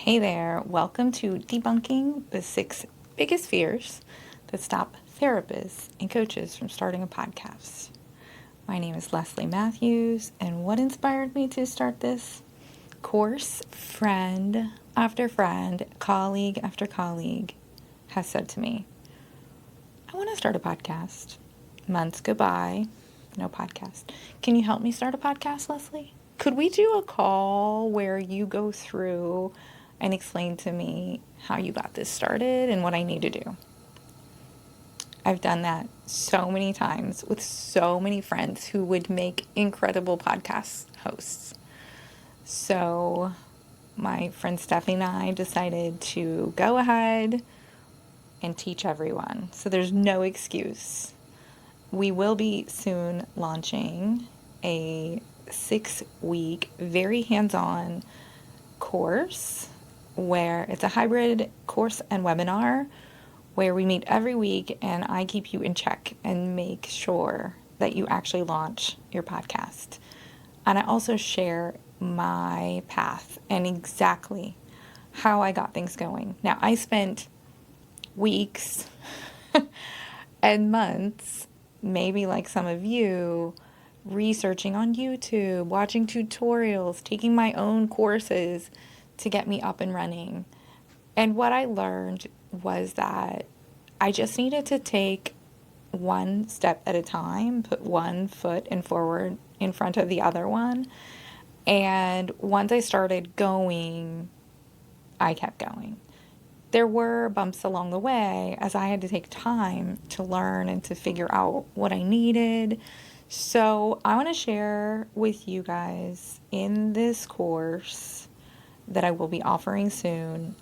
Hey there, welcome to Debunking the 6 Biggest Fears that Stop Therapists and Coaches from Starting a Podcast. My name is Leslie Matthews, and what inspired me to start this course? Friend after friend, colleague after colleague has said to me, I want to start a podcast. Months go by, no podcast. Can you help me start a podcast, Leslie? Could we do a call where you go through and explain to me how you got this started and what I need to do? I've done that so many times with so many friends who would make incredible podcast hosts. So my friend Stephanie and I decided to go ahead and teach everyone. So there's no excuse. We will be soon launching a 6-week, very hands-on course where it's a hybrid course and webinar where we meet every week and I keep you in check and make sure that you actually launch your podcast. And I also share my path and exactly how I got things going. Now, I spent weeks and months, maybe like some of you, researching on YouTube, watching tutorials, taking my own courses to get me up and running. And what I learned was that I just needed to take one step at a time, put one foot in front of the other one. And once I started going, I kept going. There were bumps along the way as I had to take time to learn and to figure out what I needed. So I want to share with you guys in this course that I will be offering soon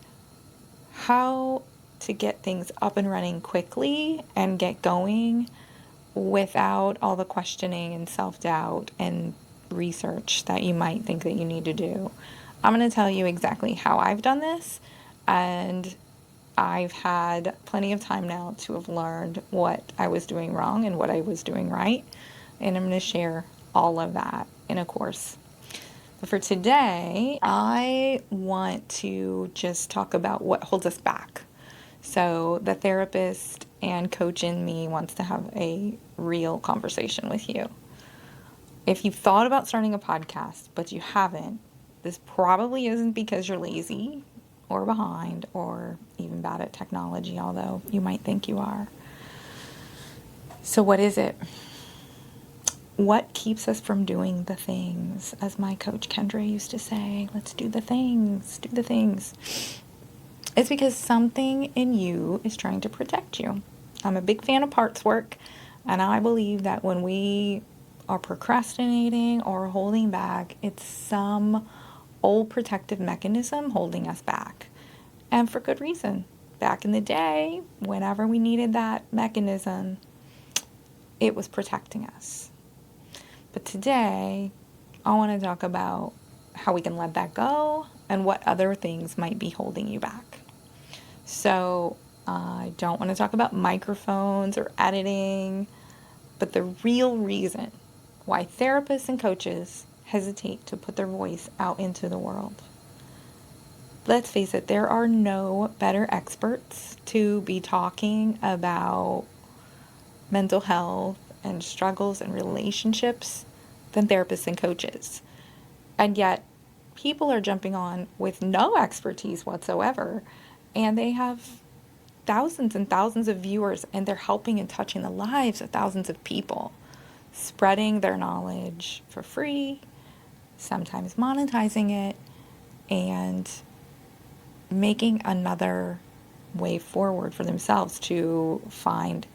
how to get things up and running quickly and get going without all the questioning and self-doubt and research that you might think that you need to do. I'm going to tell you exactly how I've done this, and I've had plenty of time now to have learned what I was doing wrong and what I was doing right, and I'm going to share all of that in a course. But for today, I want to just talk about what holds us back. So the therapist and coach in me wants to have a real conversation with you. If you've thought about starting a podcast, but you haven't, this probably isn't because you're lazy or behind or even bad at technology, although you might think you are. So what is it? What keeps us from doing the things? As my coach Kendra used to say, let's do the things, do the things. It's because something in you is trying to protect you. I'm a big fan of parts work, and I believe that when we are procrastinating or holding back, it's some old protective mechanism holding us back. And for good reason. Back in the day, whenever we needed that mechanism, it was protecting us. But today, I want to talk about how we can let that go and what other things might be holding you back. So I don't want to talk about microphones or editing, but the real reason why therapists and coaches hesitate to put their voice out into the world. Let's face it, there are no better experts to be talking about mental health and struggles and relationships than therapists and coaches. And yet, people are jumping on with no expertise whatsoever, and they have thousands and thousands of viewers, and they're helping and touching the lives of thousands of people, spreading their knowledge for free, sometimes monetizing it, and making another way forward for themselves to find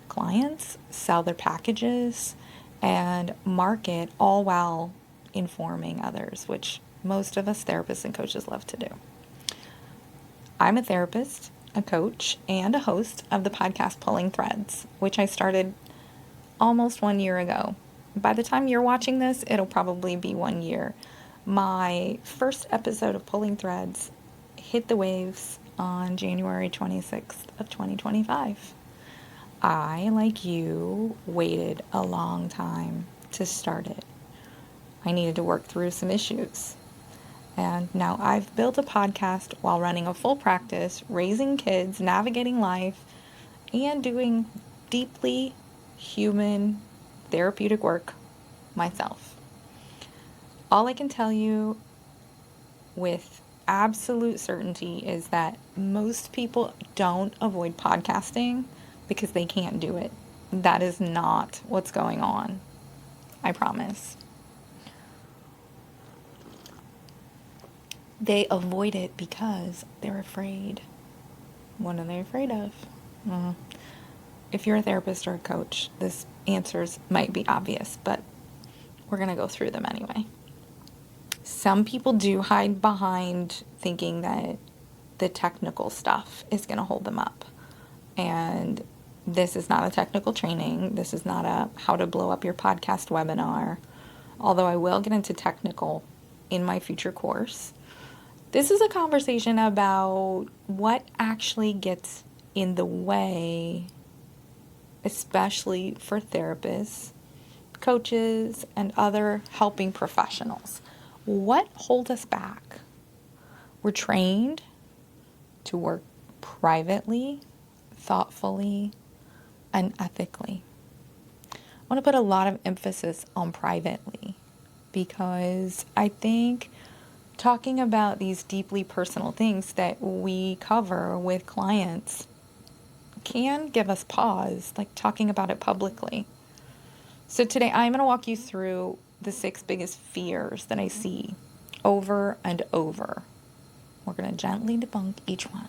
clients, sell their packages, and market, all while informing others, which most of us therapists and coaches love to do. I'm a therapist, a coach, and a host of the podcast Pulling Threads, which I started almost 1 year ago. By the time you're watching this, it'll probably be 1 year. My first episode of Pulling Threads hit the waves on January 26th of 2025. I, like you, waited a long time to start it. I needed to work through some issues. And now I've built a podcast while running a full practice, raising kids, navigating life, and doing deeply human therapeutic work myself. All I can tell you with absolute certainty is that most people don't avoid podcasting because they can't do it. That is not what's going on. I promise. They avoid it because they're afraid. What are they afraid of? If you're a therapist or a coach, this answers might be obvious, but we're going to go through them anyway. Some people do hide behind thinking that the technical stuff is going to hold them up. And this is not a technical training. This is not a how to blow up your podcast webinar. Although I will get into technical in my future course. This is a conversation about what actually gets in the way, especially for therapists, coaches, and other helping professionals. What holds us back? We're trained to work privately, thoughtfully, and ethically. I want to put a lot of emphasis on privately because I think talking about these deeply personal things that we cover with clients can give us pause, like talking about it publicly. So today I'm going to walk you through the 6 biggest fears that I see over and over. We're going to gently debunk each one.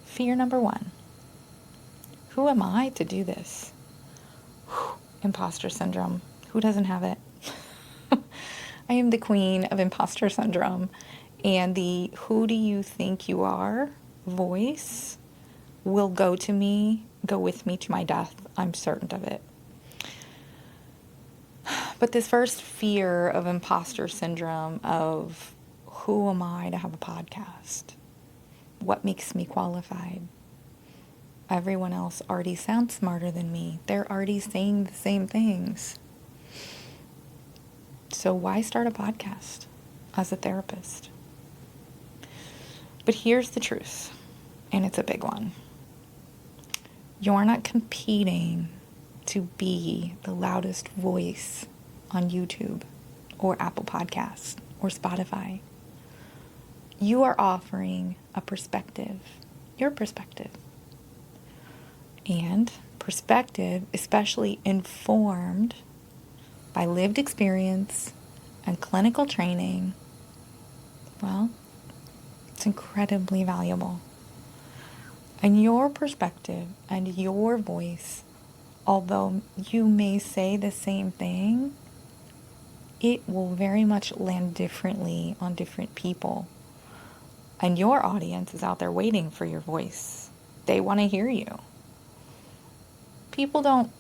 Fear number 1. Who am I to do this? Imposter syndrome. Who doesn't have it? I am the queen of imposter syndrome, and the who do you think you are voice will go with me to my death. I'm certain of it. But this first fear of imposter syndrome of who am I to have a podcast? What makes me qualified? Everyone else already sounds smarter than me. They're already saying the same things. So why start a podcast as a therapist? But here's the truth, and it's a big one. You're not competing to be the loudest voice on YouTube or Apple Podcasts or Spotify. You are offering a perspective, your perspective. And perspective, especially informed by lived experience and clinical training, well, it's incredibly valuable. And your perspective and your voice, although you may say the same thing, it will very much land differently on different people. And your audience is out there waiting for your voice. They want to hear you. People don't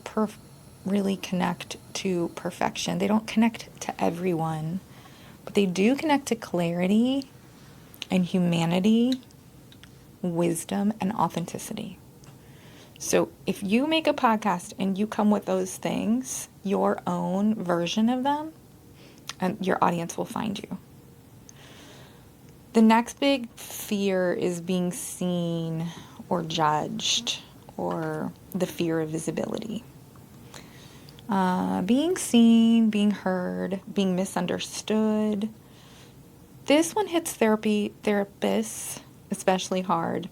really connect to perfection. They don't connect to everyone, but they do connect to clarity and humanity, wisdom, and authenticity. So if you make a podcast and you come with those things, your own version of them, and your audience will find you. The next big fear is being seen or judged, or the fear of visibility. Being seen, being heard, being misunderstood. This one hits therapists especially hard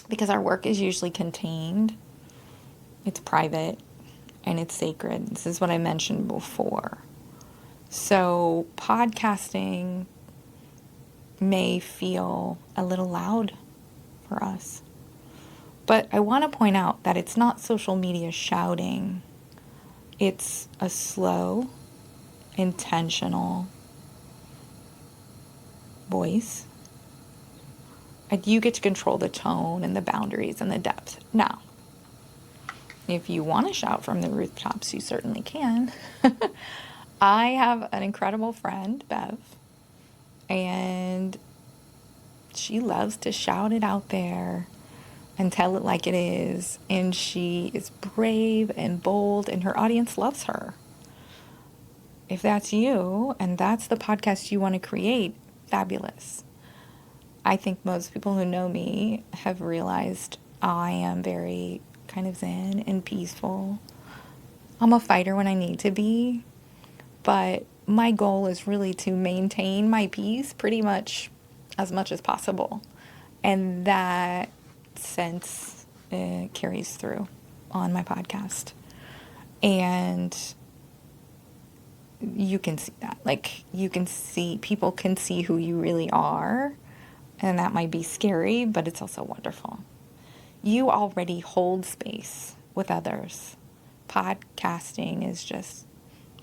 because our work is usually contained, it's private, and it's sacred. This is what I mentioned before. So podcasting may feel a little loud for us. But I want to point out that it's not social media shouting. It's a slow, intentional voice. And you get to control the tone and the boundaries and the depth. Now, if you want to shout from the rooftops, you certainly can. I have an incredible friend, Bev, and she loves to shout it out there and tell it like it is. And she is brave and bold, and her audience loves her. if that's you and that's the podcast you want to create, fabulous. I think most people who know me have realized I am very kind of zen and peaceful. I'm a fighter when I need to be, but my goal is really to maintain my peace pretty much as possible. And that sense carries through on my podcast. And you can see that. Like, people can see who you really are. And that might be scary, but it's also wonderful. You already hold space with others. Podcasting is just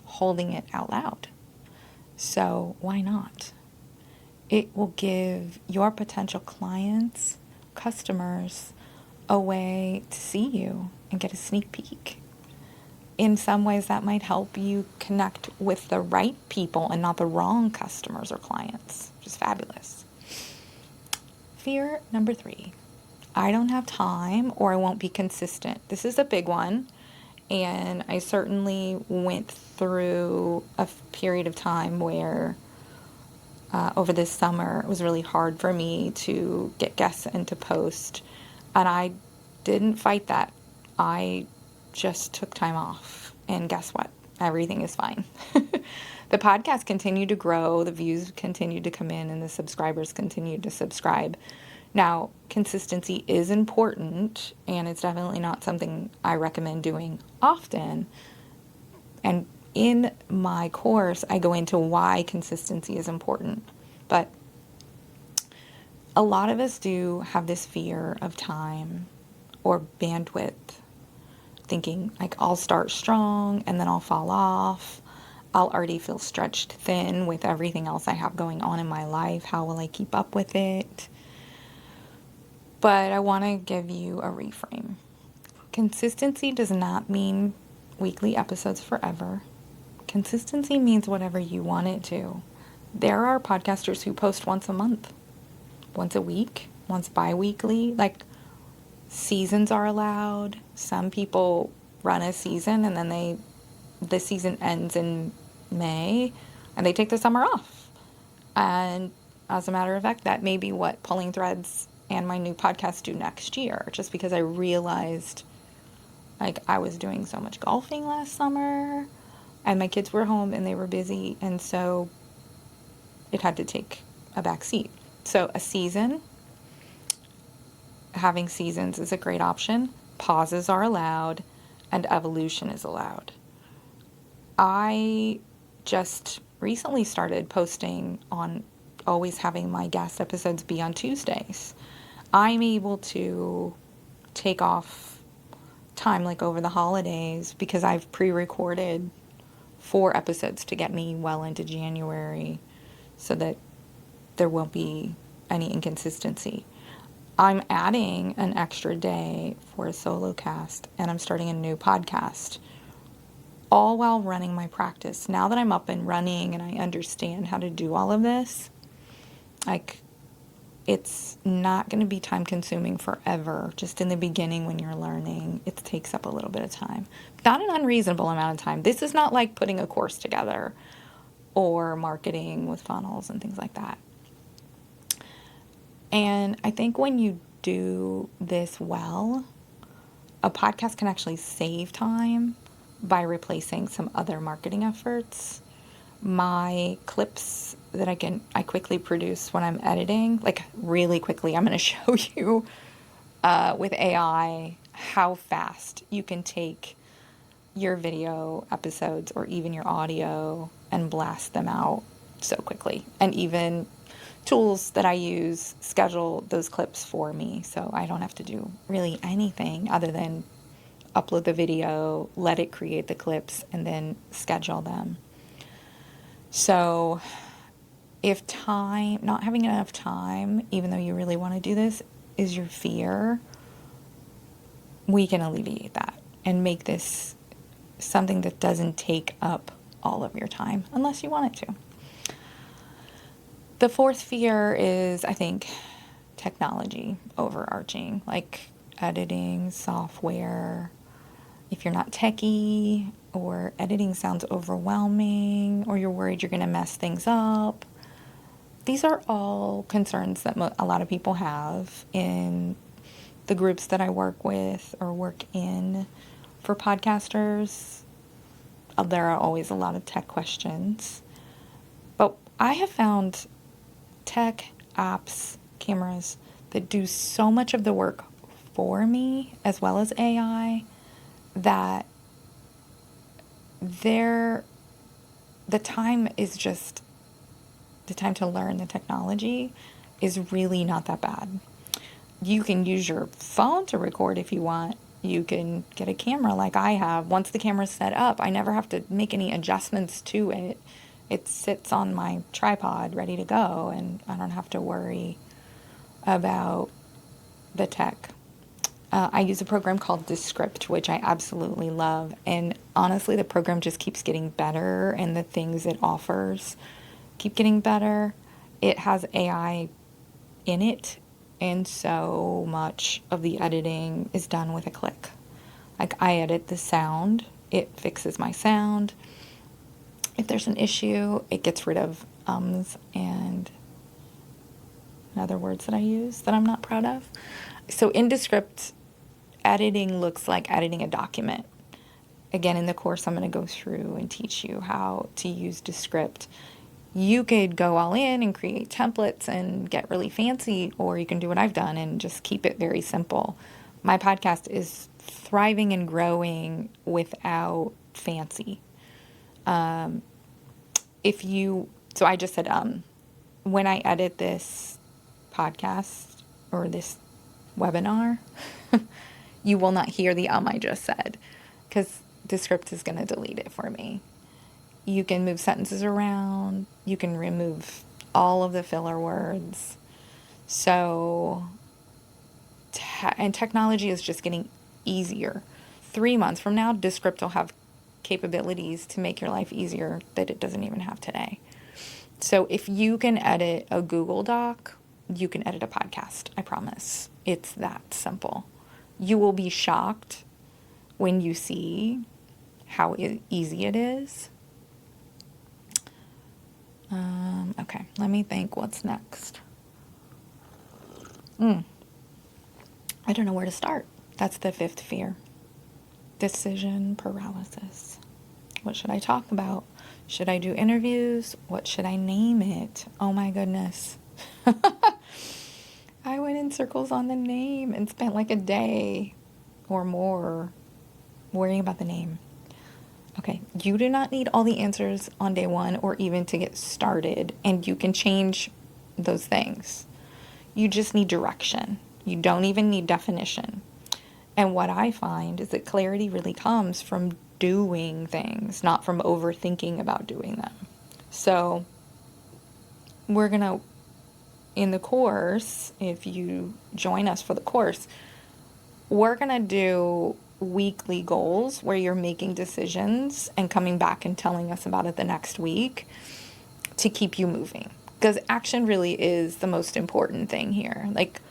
holding it out loud. So why not? It will give your potential clients, customers, a way to see you and get a sneak peek. In some ways, that might help you connect with the right people and not the wrong customers or clients, which is fabulous. Fear number 3, I don't have time or I won't be consistent. This is a big one, and I certainly went through a period of time where over this summer it was really hard for me to get guests into post, and I didn't fight that. I just took time off, and guess what? Everything is fine. The podcast continued to grow, the views continued to come in, and the subscribers continued to subscribe. Now, consistency is important, and it's definitely not something I recommend doing often. And in my course, I go into why consistency is important. But a lot of us do have this fear of time or bandwidth, thinking like I'll start strong and then I'll fall off. I'll already feel stretched thin with everything else I have going on in my life. How will I keep up with it? But I want to give you a reframe. Consistency does not mean weekly episodes forever. Consistency means whatever you want it to. There are podcasters who post once a month, once a week, once bi-weekly. Like, seasons are allowed. Some people run a season and then the season ends in May and they take the summer off. And as a matter of fact, that may be what Pulling Threads and my new podcast do next year, just because I realized like I was doing so much golfing last summer and my kids were home and they were busy, and so it had to take a back seat. So having seasons is a great option. Pauses are allowed and evolution is allowed. I just recently started posting on always having my guest episodes be on Tuesdays. I'm able to take off time like over the holidays because I've pre-recorded 4 episodes to get me well into January so that there won't be any inconsistency. I'm adding an extra day for a solo cast, and I'm starting a new podcast, all while running my practice. Now that I'm up and running and I understand how to do all of this, like, it's not going to be time consuming forever. Just in the beginning when you're learning, it takes up a little bit of time. Not an unreasonable amount of time. This is not like putting a course together or marketing with funnels and things like that. And I think when you do this well, a podcast can actually save time by replacing some other marketing efforts. My clips that I quickly produce when I'm editing, like really quickly, I'm going to show you with AI how fast you can take your video episodes or even your audio and blast them out so quickly. And even tools that I use schedule those clips for me, so I don't have to do really anything other than upload the video, let it create the clips, and then schedule them. So if not having enough time, even though you really want to do this, is your fear, we can alleviate that and make this something that doesn't take up all of your time unless you want it to. The 4th fear is, I think, technology overarching, like editing, software. if you're not techie, or editing sounds overwhelming, or you're worried you're going to mess things up. These are all concerns that a lot of people have in the groups that I work with or work in for podcasters. There are always a lot of tech questions. But I have found tech, apps, cameras that do so much of the work for me, as well as AI, that the time to learn the technology is really not that bad. You can use your phone to record if you want. You can get a camera like I have. Once the camera's set up, I never have to make any adjustments to it. It sits on my tripod ready to go, and I don't have to worry about the tech. I use a program called Descript, which I absolutely love. And honestly, the program just keeps getting better, and the things it offers keep getting better. It has AI in it, and so much of the editing is done with a click. Like, I edit the sound, it fixes my sound. If there's an issue, it gets rid of ums and other words that I use that I'm not proud of. So in Descript, editing looks like editing a document. Again, in the course, I'm going to go through and teach you how to use Descript. You could go all in and create templates and get really fancy, or you can do what I've done and just keep it very simple. My podcast is thriving and growing without fancy. So I just said, when I edit this podcast or this webinar, you will not hear the I just said, because Descript is going to delete it for me. You can move sentences around. You can remove all of the filler words. So, and technology is just getting easier. 3 months from now, Descript will have capabilities to make your life easier that it doesn't even have today. So if you can edit a Google Doc, you can edit a podcast. I promise. It's that simple. You will be shocked when you see how easy it is. Okay, let me think what's next. I don't know where to start. That's the 5th fear. Decision paralysis. What should I talk about? Should I do interviews? What should I name it? Oh my goodness. I went in circles on the name and spent like a day or more worrying about the name. Okay, you do not need all the answers on day 1 or even to get started, and you can change those things. You just need direction. You don't even need definition. And what I find is that clarity really comes from doing things, not from overthinking about doing them. So we're going to, in the course, if you join us for the course, we're going to do weekly goals where you're making decisions and coming back and telling us about it the next week to keep you moving. Because action really is the most important thing here. Like,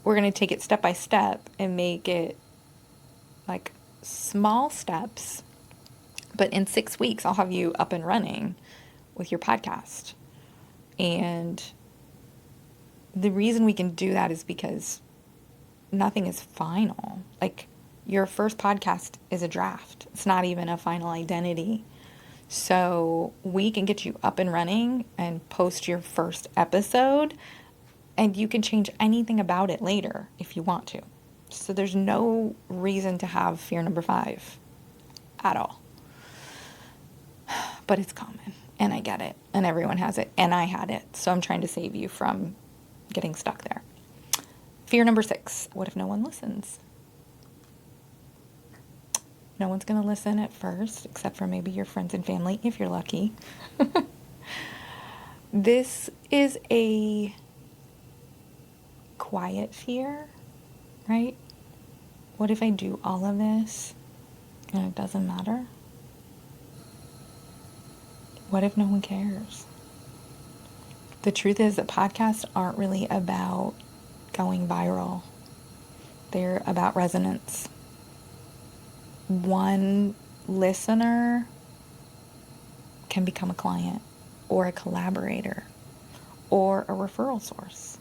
we're going to take it step by step and make it like small steps. But in 6 weeks, I'll have you up and running with your podcast. And the reason we can do that is because nothing is final. Like, your first podcast is a draft. It's not even a final identity. So we can get you up and running and post your first episode, and you can change anything about it later if you want to. So there's no reason to have fear number 5 at all. But it's common, and I get it, and everyone has it, and I had it. So I'm trying to save you from getting stuck there. Fear number 6, what if no one listens? No one's going to listen at first, except for maybe your friends and family, if you're lucky. This is a quiet fear, right? What if I do all of this and it doesn't matter? What if no one cares? The truth is that podcasts aren't really about going viral. They're about resonance. one listener can become a client or a collaborator or a referral source.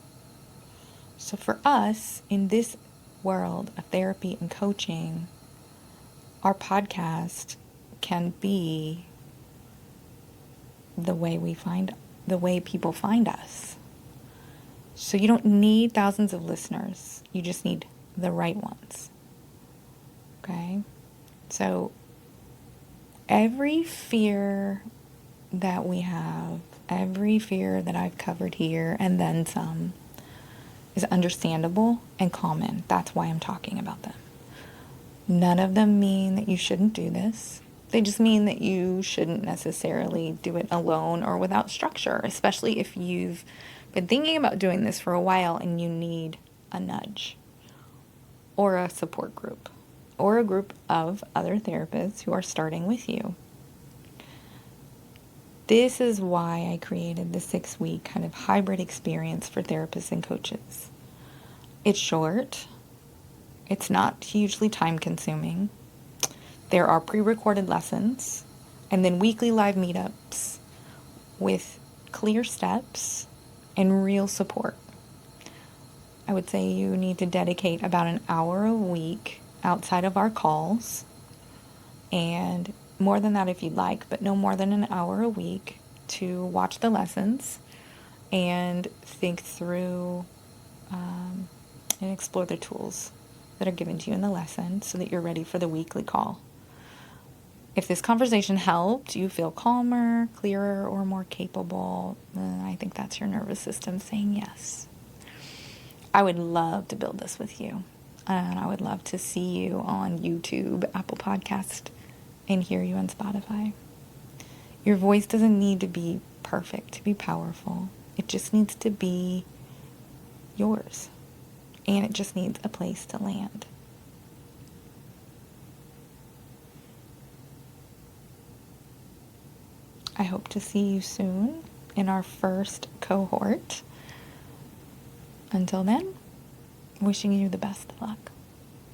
So for us, in this world of therapy and coaching, our podcast can be the way people find us. So you don't need thousands of listeners. You just need the right ones. Okay? So every fear that we have, every fear that I've covered here and then some, is understandable and common. That's why I'm talking about them. None of them mean that you shouldn't do this. They just mean that you shouldn't necessarily do it alone or without structure, especially if you've been thinking about doing this for a while and you need a nudge or a support group or a group of other therapists who are starting with you. This is why I created the 6-week kind of hybrid experience for therapists and coaches. It's short. It's not hugely time-consuming. There are pre-recorded lessons and then weekly live meetups with clear steps and real support. I would say you need to dedicate about an hour a week outside of our calls, and more than that if you'd like, but no more than an hour a week to watch the lessons and think through and explore the tools that are given to you in the lesson so that you're ready for the weekly call. If this conversation helped you feel calmer, clearer, or more capable, then I think that's your nervous system saying yes. I would love to build this with you. And I would love to see you on YouTube, Apple Podcast, and hear you on Spotify. Your voice doesn't need to be perfect to be powerful. It just needs to be yours. And it just needs a place to land. I hope to see you soon in our first cohort. Until then, wishing you the best of luck.